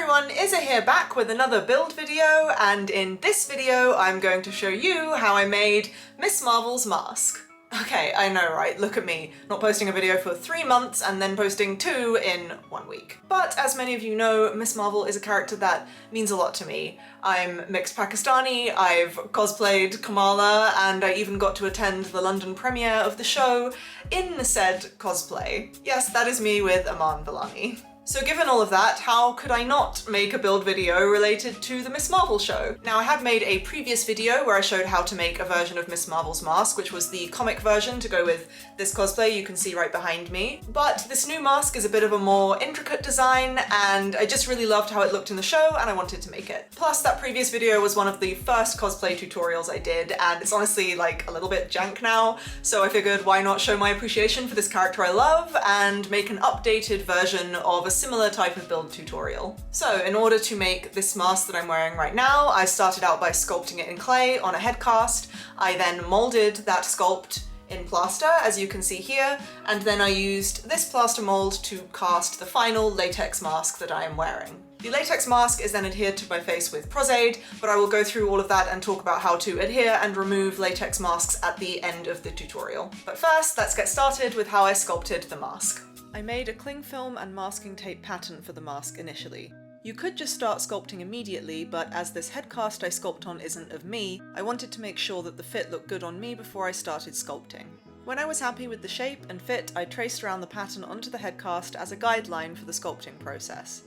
everyone, Izza here back with another build video, and in this video I'm going to show you how I made Miss Marvel's mask. Okay, I know, right? Look at me, not posting a video for 3 months and then posting 2 in 1 week. But as many of you know, Miss Marvel is a character that means a lot to me. I'm mixed Pakistani, I've cosplayed Kamala, and I even got to attend the London premiere of the show in said cosplay. Yes, that is me with Aman Vellani. So given all of that, how could I not make a build video related to the Miss Marvel show? Now, I had made a previous video where I showed how to make a version of Miss Marvel's mask, which was the comic version to go with this cosplay you can see right behind me. But this new mask is a bit of a more intricate design, and I just really loved how it looked in the show and I wanted to make it. Plus, that previous video was one of the first cosplay tutorials I did, and it's honestly like a little bit jank now, so I figured why not show my appreciation for this character I love and make an updated version of a similar type of build tutorial. So in order to make this mask that I'm wearing right now, I started out by sculpting it in clay on a head cast. I then molded that sculpt in plaster, as you can see here, and then I used this plaster mold to cast the final latex mask that I am wearing. The latex mask is then adhered to my face with Prozaid, but I will go through all of that and talk about how to adhere and remove latex masks at the end of the tutorial. But first, let's get started with how I sculpted the mask. I made a cling film and masking tape pattern for the mask initially. You could just start sculpting immediately, but as this head cast I sculpt on isn't of me, I wanted to make sure that the fit looked good on me before I started sculpting. When I was happy with the shape and fit, I traced around the pattern onto the head cast as a guideline for the sculpting process.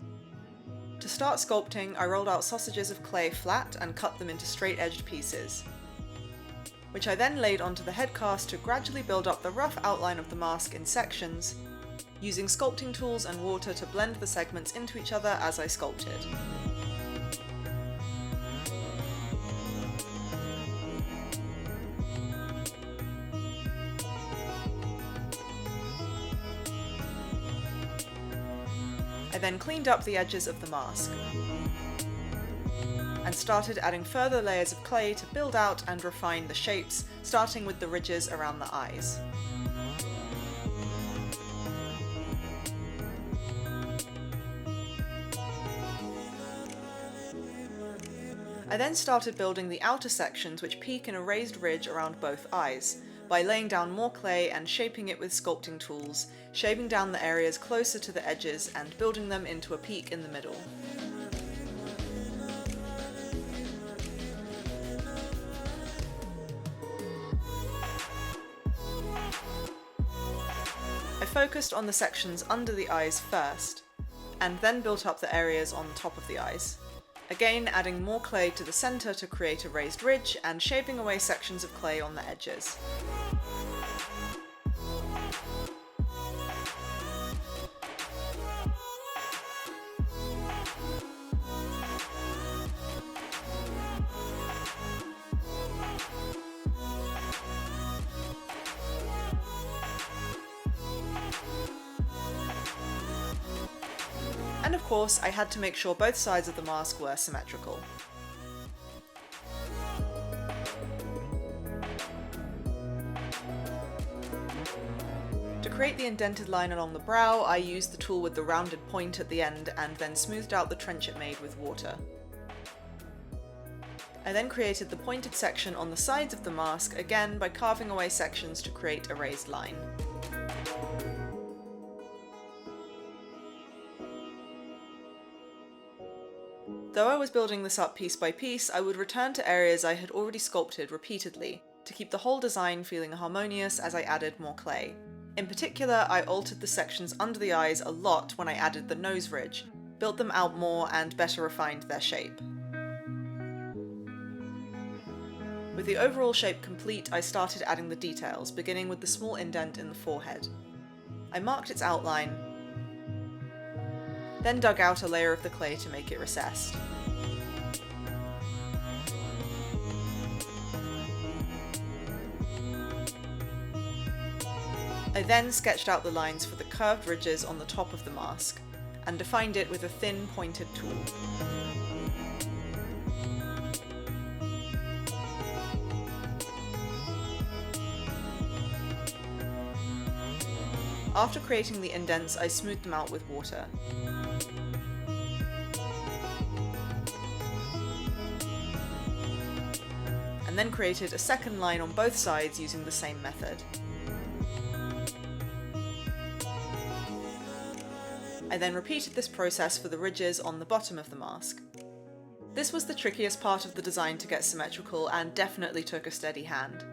To start sculpting, I rolled out sausages of clay flat and cut them into straight-edged pieces, which I then laid onto the head cast to gradually build up the rough outline of the mask in sections, using sculpting tools and water to blend the segments into each other as I sculpted. I then cleaned up the edges of the mask and started adding further layers of clay to build out and refine the shapes, starting with the ridges around the eyes. I then started building the outer sections which peak in a raised ridge around both eyes, by laying down more clay and shaping it with sculpting tools, shaving down the areas closer to the edges and building them into a peak in the middle. I focused on the sections under the eyes first, and then built up the areas on top of the eyes. Again, adding more clay to the centre to create a raised ridge and shaving away sections of clay on the edges. And of course, I had to make sure both sides of the mask were symmetrical. To create the indented line along the brow, I used the tool with the rounded point at the end and then smoothed out the trench it made with water. I then created the pointed section on the sides of the mask, again by carving away sections to create a raised line. Though I was building this up piece by piece, I would return to areas I had already sculpted repeatedly, to keep the whole design feeling harmonious as I added more clay. In particular, I altered the sections under the eyes a lot when I added the nose ridge, built them out more and better refined their shape. With the overall shape complete, I started adding the details, beginning with the small indent in the forehead. I marked its outline, then dug out a layer of the clay to make it recessed. I then sketched out the lines for the curved ridges on the top of the mask, and defined it with a thin pointed tool. After creating the indents, I smoothed them out with water. and then created a second line on both sides using the same method. I then repeated this process for the ridges on the bottom of the mask. This was the trickiest part of the design to get symmetrical and definitely took a steady hand.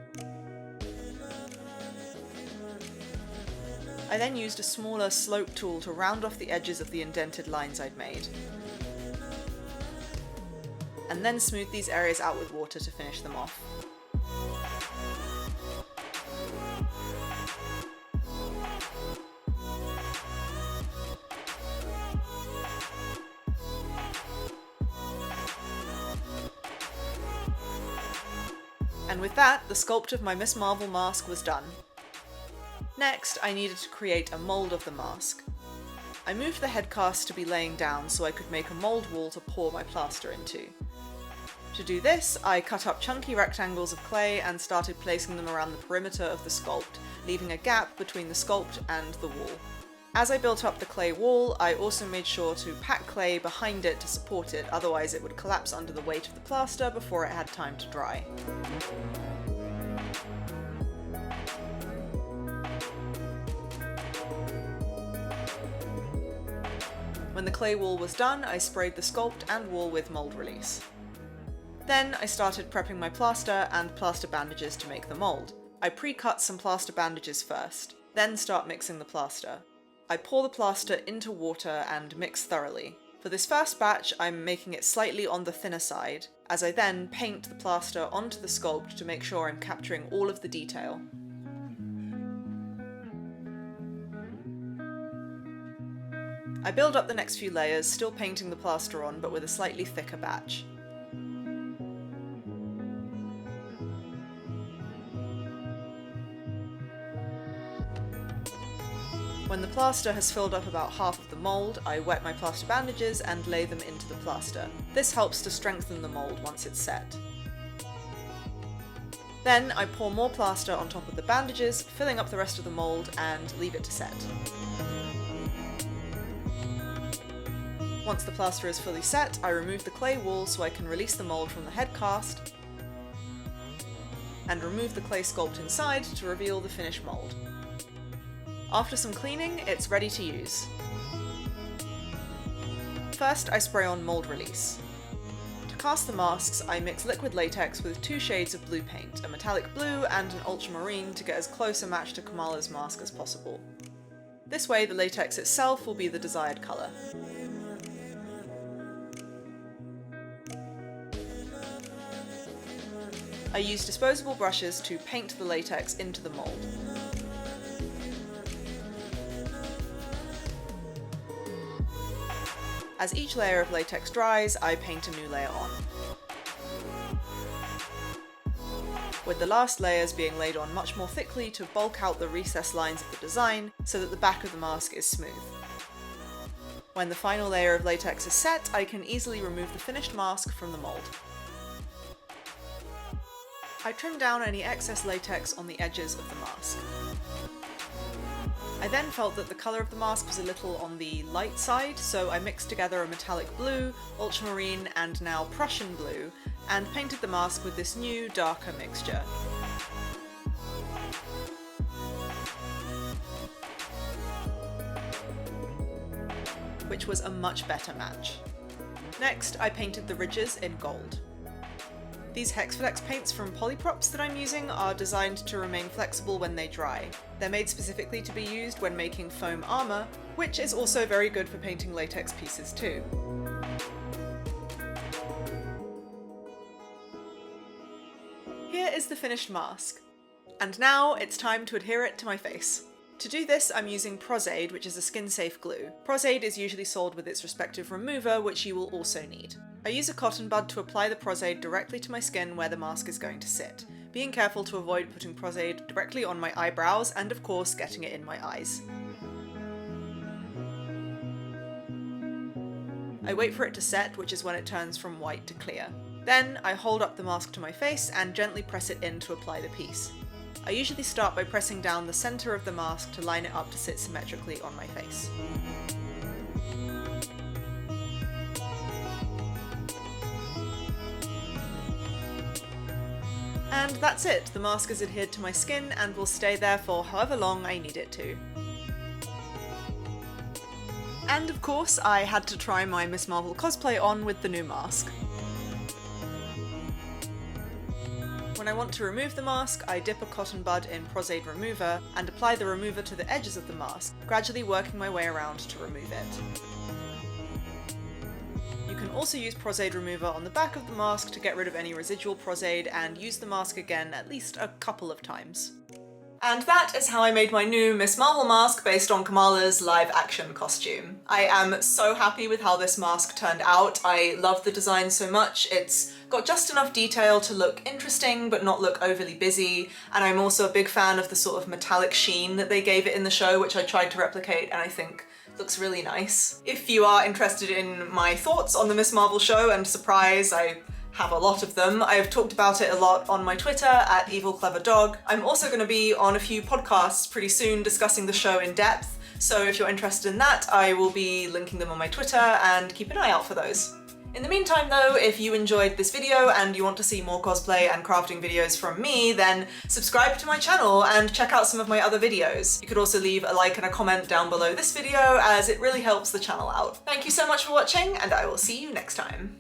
I then used a smaller slope tool to round off the edges of the indented lines I'd made, and then smooth these areas out with water to finish them off. And with that, the sculpt of my Miss Marvel mask was done. Next, I needed to create a mould of the mask. I moved the head cast to be laying down so I could make a mould wall to pour my plaster into. To do this, I cut up chunky rectangles of clay and started placing them around the perimeter of the sculpt, leaving a gap between the sculpt and the wall. As I built up the clay wall, I also made sure to pack clay behind it to support it, otherwise it would collapse under the weight of the plaster before it had time to dry. When the clay wall was done, I sprayed the sculpt and wall with mould release. Then I started prepping my plaster and plaster bandages to make the mould. I pre-cut some plaster bandages first, then start mixing the plaster. I pour the plaster into water and mix thoroughly. For this first batch, I'm making it slightly on the thinner side, as I then paint the plaster onto the sculpt to make sure I'm capturing all of the detail. I build up the next few layers, still painting the plaster on, but with a slightly thicker batch. When the plaster has filled up about half of the mould, I wet my plaster bandages and lay them into the plaster. This helps to strengthen the mould once it's set. Then I pour more plaster on top of the bandages, filling up the rest of the mould, and leave it to set. Once the plaster is fully set, I remove the clay wall so I can release the mould from the head cast, and remove the clay sculpt inside to reveal the finished mould. After some cleaning, it's ready to use. First, I spray on mould release. To cast the masks, I mix liquid latex with 2 shades of blue paint, a metallic blue and an ultramarine, to get as close a match to Kamala's mask as possible. This way, the latex itself will be the desired colour. I use disposable brushes to paint the latex into the mould. As each layer of latex dries, I paint a new layer on, with the last layers being laid on much more thickly to bulk out the recessed lines of the design so that the back of the mask is smooth. When the final layer of latex is set, I can easily remove the finished mask from the mould. I trim down any excess latex on the edges of the mask. I then felt that the colour of the mask was a little on the light side, so I mixed together a metallic blue, ultramarine, and now Prussian blue, and painted the mask with this new, darker mixture. Which was a much better match. Next, I painted the ridges in gold. These Hexflex paints from Polyprops that I'm using are designed to remain flexible when they dry. They're made specifically to be used when making foam armour, which is also very good for painting latex pieces too. Here is the finished mask. And now it's time to adhere it to my face. To do this, I'm using Prosaid, which is a skin-safe glue. Prosaid is usually sold with its respective remover, which you will also need. I use a cotton bud to apply the Prosaid directly to my skin where the mask is going to sit, being careful to avoid putting Prosaid directly on my eyebrows and of course getting it in my eyes. I wait for it to set, which is when it turns from white to clear. Then I hold up the mask to my face and gently press it in to apply the piece. I usually start by pressing down the centre of the mask to line it up to sit symmetrically on my face. And that's it, the mask is adhered to my skin and will stay there for however long I need it to. And of course, I had to try my Miss Marvel cosplay on with the new mask. When I want to remove the mask, I dip a cotton bud in Prosade Remover and apply the remover to the edges of the mask, gradually working my way around to remove it. You can also use Prosade Remover on the back of the mask to get rid of any residual Prosade and use the mask again at least a couple of times. And that is how I made my new Miss Marvel mask based on Kamala's live action costume. I am so happy with how this mask turned out. I love the design so much. It's got just enough detail to look interesting but not look overly busy, and I'm also a big fan of the sort of metallic sheen that they gave it in the show, which I tried to replicate and I think looks really nice. If you are interested in my thoughts on the Miss Marvel show, and surprise, I have a lot of them. I've talked about it a lot on my Twitter at EvilCleverDog. I'm also going to be on a few podcasts pretty soon discussing the show in depth, so if you're interested in that, I will be linking them on my Twitter, and keep an eye out for those. In the meantime though, if you enjoyed this video and you want to see more cosplay and crafting videos from me, then subscribe to my channel and check out some of my other videos. You could also leave a like and a comment down below this video, as it really helps the channel out. Thank you so much for watching, and I will see you next time.